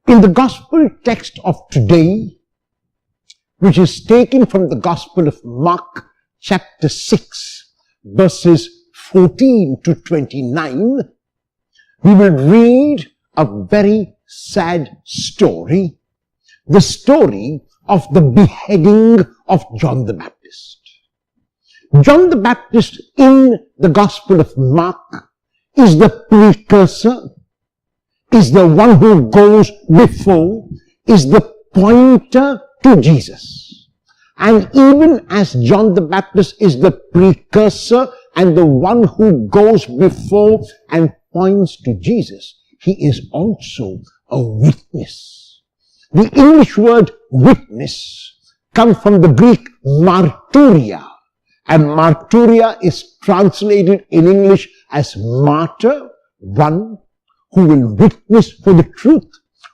In the gospel text of today, which is taken from the Gospel of Mark, chapter 6, verses 14 to 29, we will read a very sad story, the story of the beheading of John the Baptist. John the Baptist in the Gospel of Mark is the precursor, is the one who goes before, is the pointer to Jesus. And even as John the Baptist is the precursor and the one who goes before and points to Jesus, he is also a witness. The English word witness comes from the Greek marturia, and marturia is translated in English as martyr, one who will witness for the truth,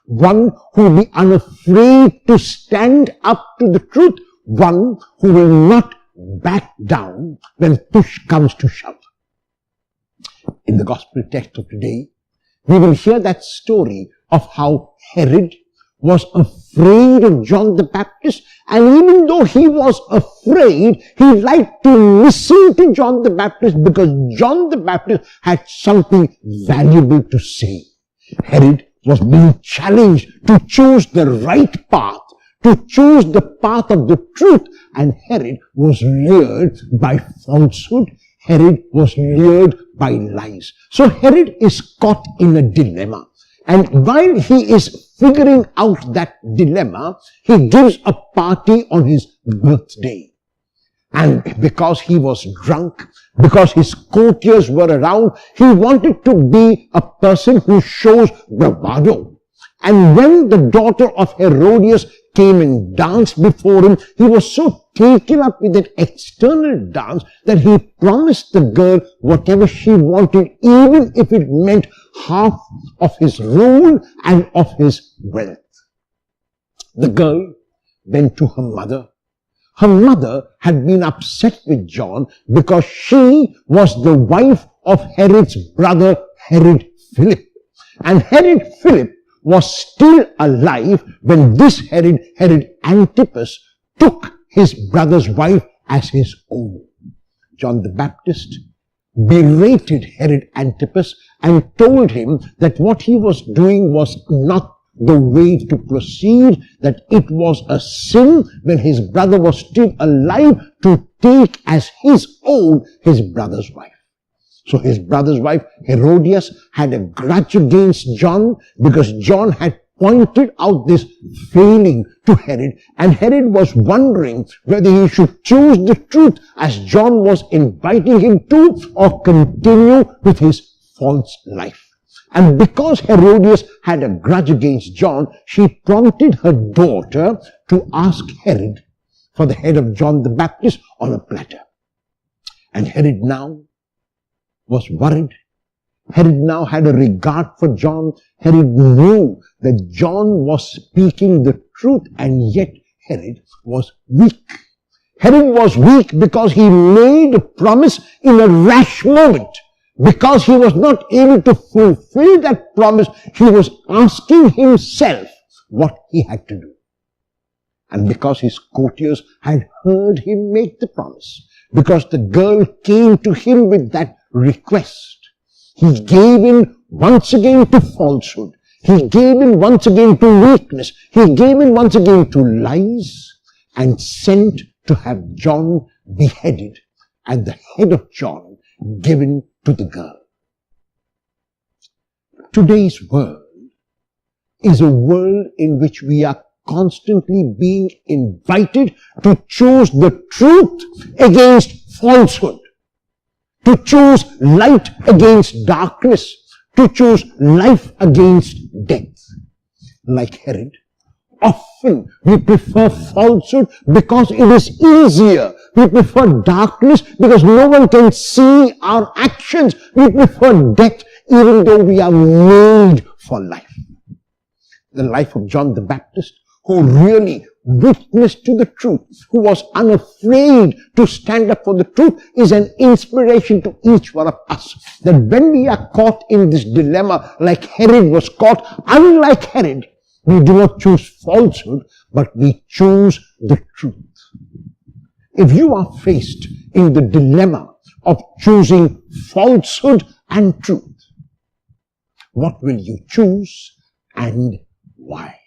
one who will be unafraid to stand up to the truth, one who will not back down when push comes to shove. In the gospel text of today, we will hear that story of how Herod was afraid of John the Baptist, and even though he was afraid, he liked to listen to John the Baptist because John the Baptist had something valuable to say. Herod was being challenged to choose the right path, to choose the path of the truth, and Herod was lured by falsehood. Herod was lured by lies. So Herod is caught in a dilemma. And while he is figuring out that dilemma, he gives a party on his birthday. And because he was drunk, because his courtiers were around, he wanted to be a person who shows bravado. And when the daughter of Herodias came and danced before him, he was so taken up with that external dance that he promised the girl whatever she wanted, even if it meant half of his rule and of his wealth. The girl went to her mother. Her mother had been upset with John because she was the wife of Herod's brother, Herod Philip. And Herod Philip was still alive when this Herod Antipas, took his brother's wife as his own. John the Baptist berated Herod Antipas and told him that what he was doing was not the way to proceed, that it was a sin when his brother was still alive to take as his own his brother's wife. So his brother's wife, Herodias, had a grudge against John because John had pointed out this failing to Herod, and Herod was wondering whether he should choose the truth as John was inviting him to, or continue with his false life. And because Herodias had a grudge against John, she prompted her daughter to ask Herod for the head of John the Baptist on a platter. And Herod now was worried. Herod now had a regard for John. Herod knew that John was speaking the truth, and yet Herod was weak. Herod was weak because he made a promise in a rash moment. Because he was not able to fulfill that promise, he was asking himself what he had to do. And because his courtiers had heard him make the promise, because the girl came to him with that request, he gave in once again to falsehood. He gave in once again to weakness. He gave in once again to lies, and sent to have John beheaded and the head of John given to the girl. Today's world is a world in which we are constantly being invited to choose the truth against falsehood, to choose light against darkness, to choose life against death. Like Herod, often we prefer falsehood because it is easier. We prefer darkness because no one can see our actions. We prefer death even though we are made for life. The life of John the Baptist, who really witnessed to the truth, who was unafraid to stand up for the truth, is an inspiration to each one of us. That when we are caught in this dilemma, like Herod was caught, unlike Herod, We do not choose falsehood, but we choose the truth. If you are faced in the dilemma of choosing falsehood and truth, what will you choose and why?